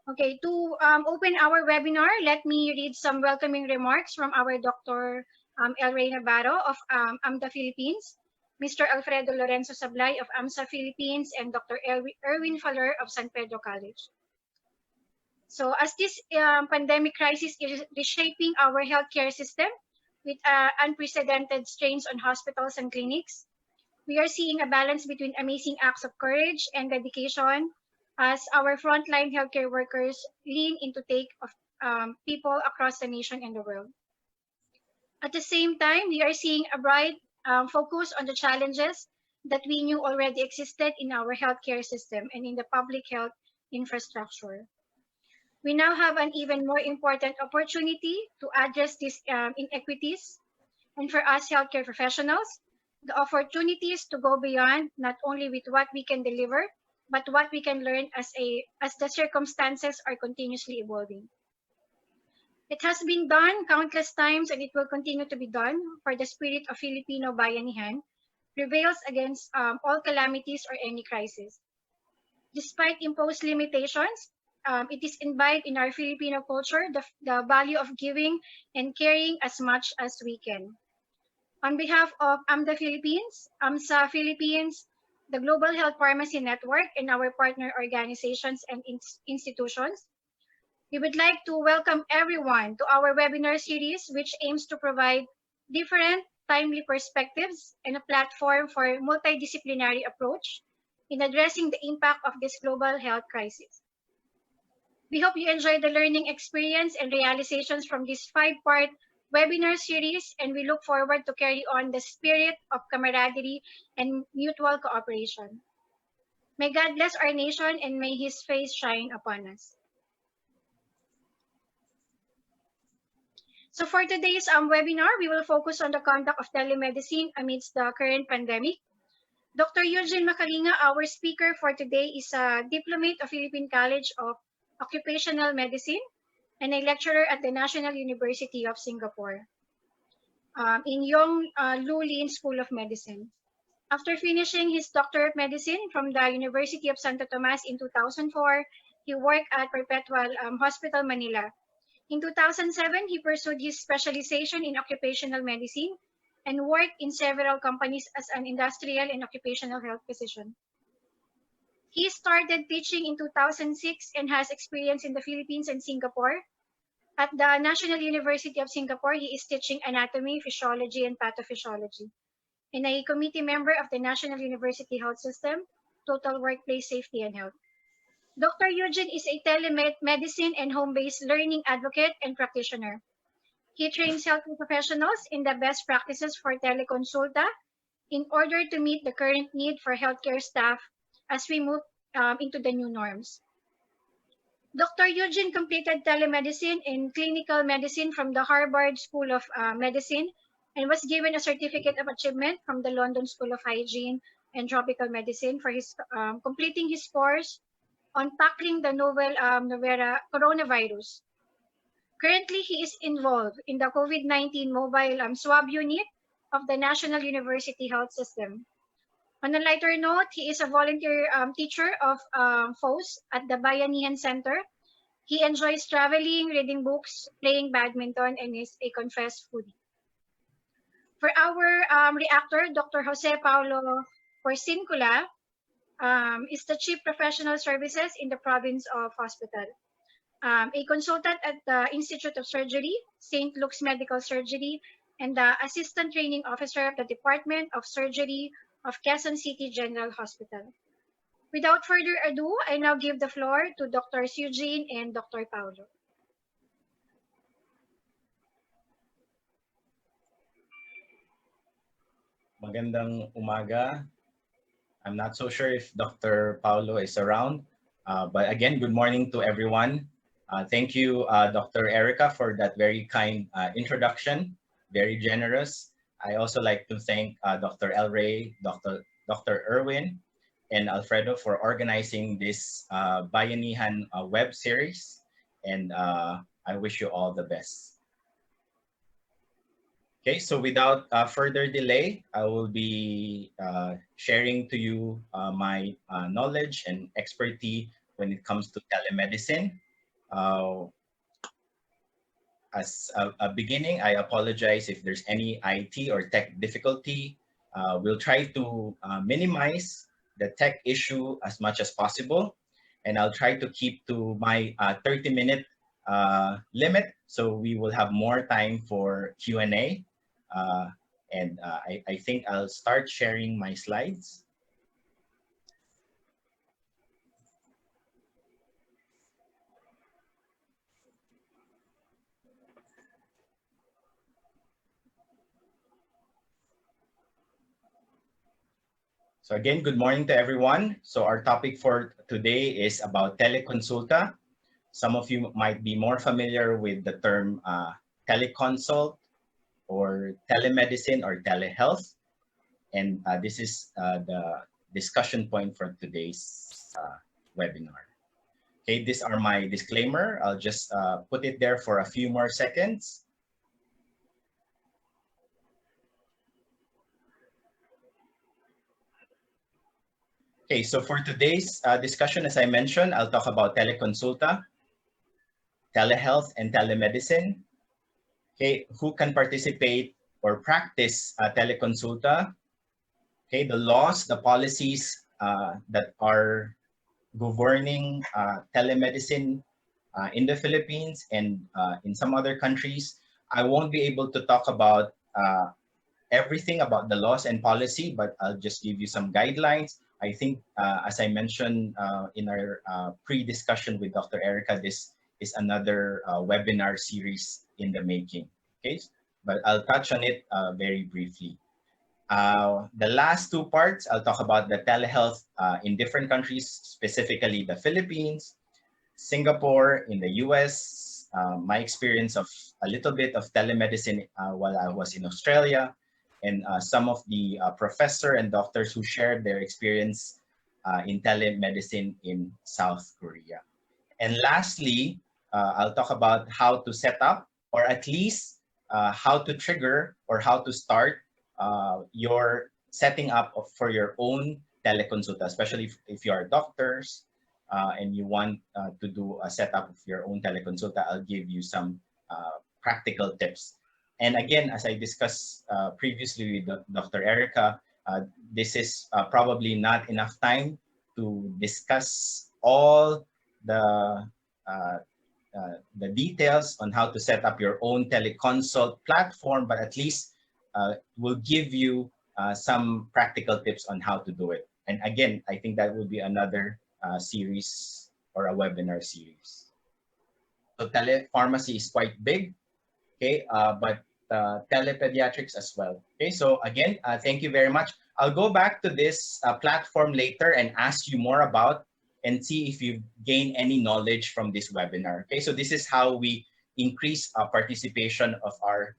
Okay, to open our webinar, let me read some welcoming remarks from our Dr. El Rey Navarro of AMDA Philippines, Mr. Alfredo Lorenzo Sablay of AMSA Philippines, and Dr. Erwin Faller of San Pedro College. So as this pandemic crisis is reshaping our healthcare system with unprecedented strains on hospitals and clinics, we are seeing a balance between amazing acts of courage and dedication as our frontline healthcare workers lean into take of people across the nation and the world. At the same time, we are seeing a bright focus on the challenges that we knew already existed in our healthcare system and in the public health infrastructure. We now have an even more important opportunity to address these inequities, and for us healthcare professionals, the opportunities to go beyond not only with what we can deliver, but what we can learn as the circumstances are continuously evolving. It has been done countless times and it will continue to be done, for the spirit of Filipino bayanihan prevails against all calamities or any crisis. Despite imposed limitations, it is imbibed in our Filipino culture the value of giving and caring as much as we can. On behalf of AMDA Philippines, AMSA Philippines, the Global Health Pharmacy Network, and our partner organizations and institutions, we would like to welcome everyone to our webinar series, which aims to provide different, timely perspectives and a platform for multidisciplinary approach in addressing the impact of this global health crisis. We hope you enjoy the learning experience and realizations from this 5-part webinar series, and we look forward to carry on the spirit of camaraderie and mutual cooperation. May God bless our nation and may His face shine upon us. So for today's webinar, we will focus on the conduct of telemedicine amidst the current pandemic. Dr. Eugene Macalinga, our speaker for today, is a diplomate of Philippine College of Occupational Medicine and a lecturer at the National University of Singapore in Yong Lu Lin School of Medicine. After finishing his Doctor of Medicine from the University of Santo Tomas in 2004, he worked at Perpetual Hospital, Manila. In 2007, he pursued his specialization in occupational medicine and worked in several companies as an industrial and occupational health physician. He started teaching in 2006 and has experience in the Philippines and Singapore. At the National University of Singapore, he is teaching anatomy, physiology, and pathophysiology, and a committee member of the National University Health System, Total Workplace Safety and Health. Dr. Eugene is a telemedicine and home-based learning advocate and practitioner. He trains healthcare professionals in the best practices for Tele-Konsulta in order to meet the current need for healthcare staff as we move into the new norms. Dr. Eugene completed telemedicine and clinical medicine from the Harvard School of Medicine and was given a certificate of achievement from the London School of Hygiene and Tropical Medicine for his completing his course on tackling the novel coronavirus. Currently, he is involved in the COVID-19 mobile swab unit of the National University Health System. On a lighter note, he is a volunteer teacher of FOS at the Bayanihan Center. He enjoys traveling, reading books, playing badminton, and is a confessed foodie. For our reactor, Dr. Jose Paulo Porcincula is the Chief Professional Services in the Province of Hospital, a consultant at the Institute of Surgery, St. Luke's Medical Surgery, and the Assistant Training Officer of the Department of Surgery of Quezon City General Hospital. Without further ado, I now give the floor to Drs. Eugene and Dr. Paulo. Magandang umaga. I'm not so sure if Dr. Paulo is around, but again, good morning to everyone. Thank you, Dr. Erica, for that very kind introduction, very generous. I also like to thank Dr. El Rey, Dr. Erwin, and Alfredo for organizing this Bayanihan web series, and I wish you all the best. Okay, so without further delay, I will be sharing to you my knowledge and expertise when it comes to telemedicine. Uh, as a beginning, I apologize if there's any IT or tech difficulty. We'll try to minimize the tech issue as much as possible, and I'll try to keep to my 30-minute limit, so we will have more time for Q&A. I think I'll start sharing my slides. So again, good morning to everyone. So our topic for today is about Tele-Konsulta. Some of you might be more familiar with the term teleconsult or telemedicine or telehealth. And this is the discussion point for today's webinar. Okay, these are my disclaimer. I'll just put it there for a few more seconds. Okay, so for today's discussion, as I mentioned, I'll talk about teleconsulta, telehealth, and telemedicine. Okay, who can participate or practice teleconsulta? Okay, the laws, the policies that are governing telemedicine in the Philippines and in some other countries. I won't be able to talk about everything about the laws and policy, but I'll just give you some guidelines. I think, as I mentioned in our pre-discussion with Dr. Erica, this is another webinar series in the making. Okay, but I'll touch on it very briefly. The last two parts, I'll talk about the telehealth in different countries, specifically the Philippines, Singapore, in the US, my experience of a little bit of telemedicine while I was in Australia, and some of the professor and doctors who shared their experience in telemedicine in South Korea. And lastly, I'll talk about how to set up, or at least how to trigger or how to start your setting up for your own teleconsulta, especially if you are doctors and you want to do a setup of your own teleconsulta. I'll give you some practical tips. And again, as I discussed previously with Dr. Erica, this is probably not enough time to discuss all the details on how to set up your own teleconsult platform, but at least will give you some practical tips on how to do it. And again, I think that will be another series or a webinar series. So telepharmacy is quite big, okay, but telepediatrics as well. Okay, so again, thank you very much. I'll go back to this platform later and ask you more about and see if you gain any knowledge from this webinar. Okay, so this is how we increase participation of our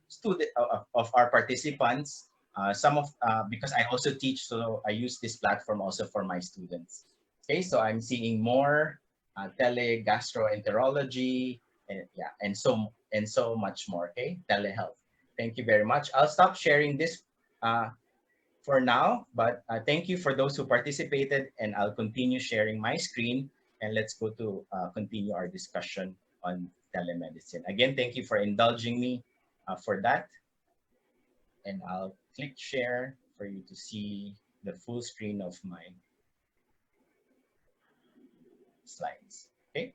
of our participants. Because I also teach, so I use this platform also for my students. Okay, so I'm seeing more telegastroenterology, and yeah, and so much more. Okay, telehealth. Thank you very much. I'll stop sharing this for now, but thank you for those who participated, and I'll continue sharing my screen, and let's go to continue our discussion on telemedicine. Again, thank you for indulging me for that, and I'll click share for you to see the full screen of my slides. Okay.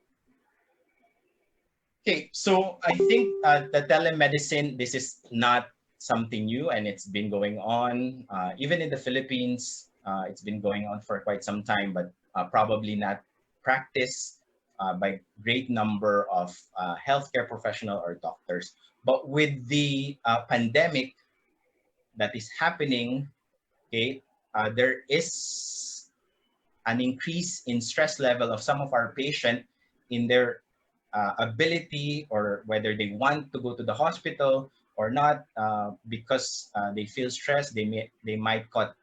Okay, so I think the telemedicine, this is not something new, and it's been going on even in the Philippines. It's been going on for quite some time, but probably not practiced by great number of healthcare professional or doctors. But with the pandemic that is happening, okay, there is an increase in stress level of some of our patients in their ability, or whether they want to go to the hospital or not, because they feel stressed. They might cut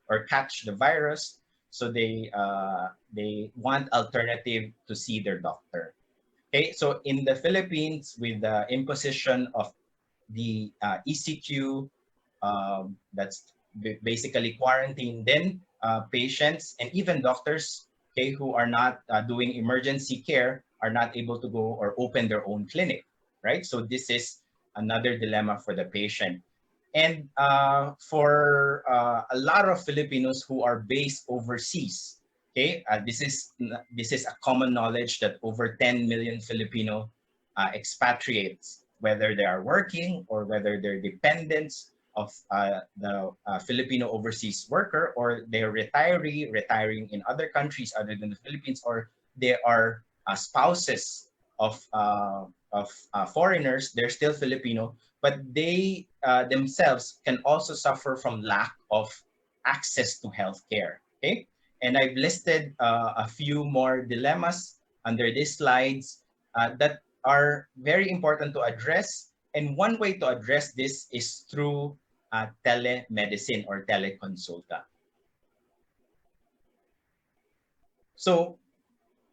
or catch the virus, so they want alternative to see their doctor. Okay, so in the Philippines, with the imposition of the ECQ, that's basically quarantine, then patients and even doctors, okay, who are not doing emergency care, are not able to go or open their own clinic, right? So this is another dilemma for the patient. And for a lot of Filipinos who are based overseas, okay, this is a common knowledge that over 10 million Filipino expatriates, whether they are working or whether they're dependents of the Filipino overseas worker, or they're retiring in other countries other than the Philippines, or they are spouses of foreigners. They're still Filipino, but they themselves can also suffer from lack of access to healthcare. Okay, and I've listed a few more dilemmas under these slides that are very important to address. And one way to address this is through telemedicine or Tele-Konsulta. So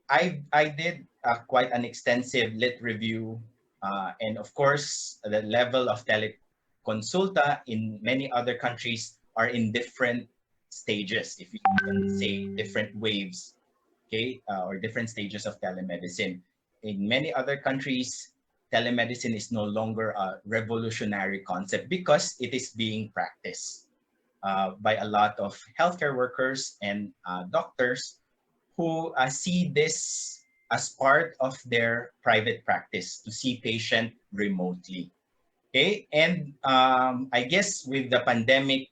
I did quite an extensive lit review, and of course, the level of Tele-Konsulta in many other countries are in different stages, if you can say different waves, okay, or different stages of telemedicine. In many other countries, telemedicine is no longer a revolutionary concept because it is being practiced by a lot of healthcare workers and doctors who see this as part of their private practice to see patient remotely. Okay, and I guess with the pandemic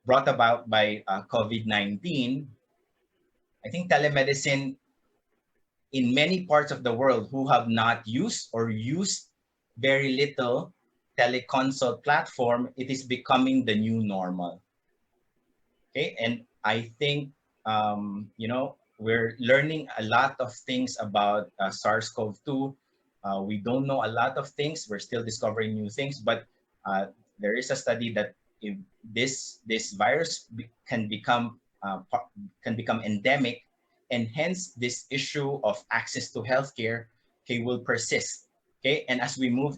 brought about by COVID-19, I think telemedicine in many parts of the world who have not used or used very little teleconsult platform, it is becoming the new normal. Okay, and I think we're learning a lot of things about SARS-CoV-2. We don't know a lot of things. We're still discovering new things, but there is a study that if this virus can become endemic, and hence this issue of access to healthcare, okay, will persist. Okay, and as we move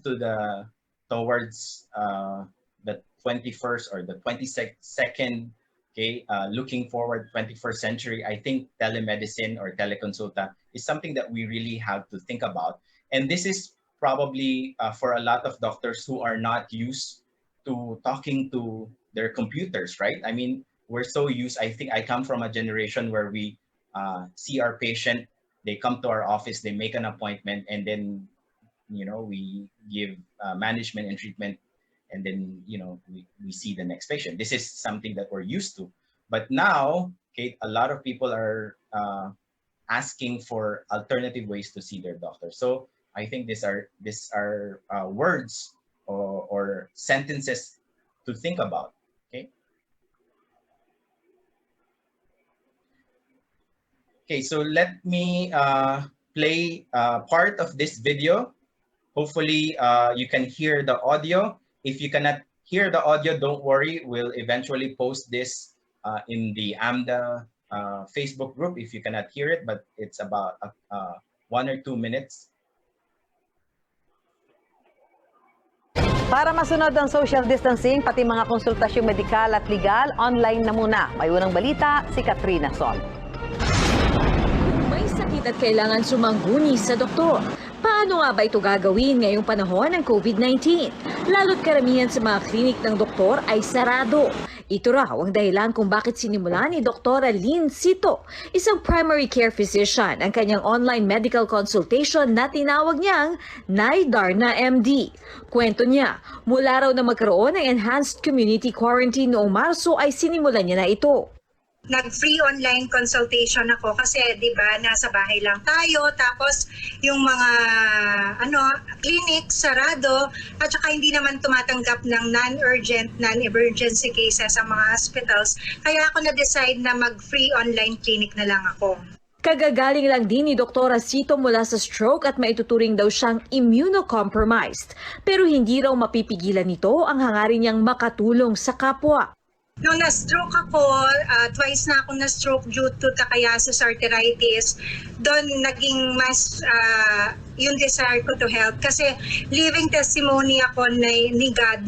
towards the 21st or the 22nd, okay, looking forward 21st century, I think telemedicine or teleconsulta is something that we really have to think about. And this is probably for a lot of doctors who are not used to talking to their computers, right? I mean, we're so used. I think I come from a generation where we see our patient, they come to our office, they make an appointment, and then we give management and treatment, and then we see the next patient. This is something that we're used to. But now, okay, a lot of people are asking for alternative ways to see their doctor. So I think these are words or sentences to think about. Okay. Okay, so let me play part of this video. Hopefully you can hear the audio. If you cannot hear the audio, don't worry. We'll eventually post this in the AMDA Facebook group if you cannot hear it, but it's about 1 or 2 minutes. Para masunod ang social distancing, pati mga konsultasyong medikal at legal, online na muna. May unang balita, si Katrina Sol. Kung may sakit at kailangan sumangguni sa doktor, paano nga ba ito gagawin ngayong panahon ng COVID-19? Lalo't karamihan sa mga klinik ng doktor ay sarado. Ito raw ang dahilan kung bakit sinimulan ni Dr. Lynn Cito, isang primary care physician, ang kanyang online medical consultation na tinawag niyang Darna MD. Kwento niya, mula raw na magkaroon ng enhanced community quarantine noong Marso ay sinimulan niya na ito. Nag-free online consultation ako kasi 'di ba nasa bahay lang tayo, tapos yung mga clinic sarado at saka hindi naman tumatanggap ng non-urgent, non-emergency cases sa mga hospitals. Kaya ako na-decide na mag-free online clinic na lang ako. Kagagaling lang din ni Dr. Cito mula sa stroke at maituturing daw siyang immunocompromised. Pero hindi raw mapipigilan nito ang hangarin niyang makatulong sa kapwa. Nung na-stroke ako, twice na ako na-stroke due to Takayasu arthritis, doon naging mas yung desire ko to help. Kasi living testimony ako ni God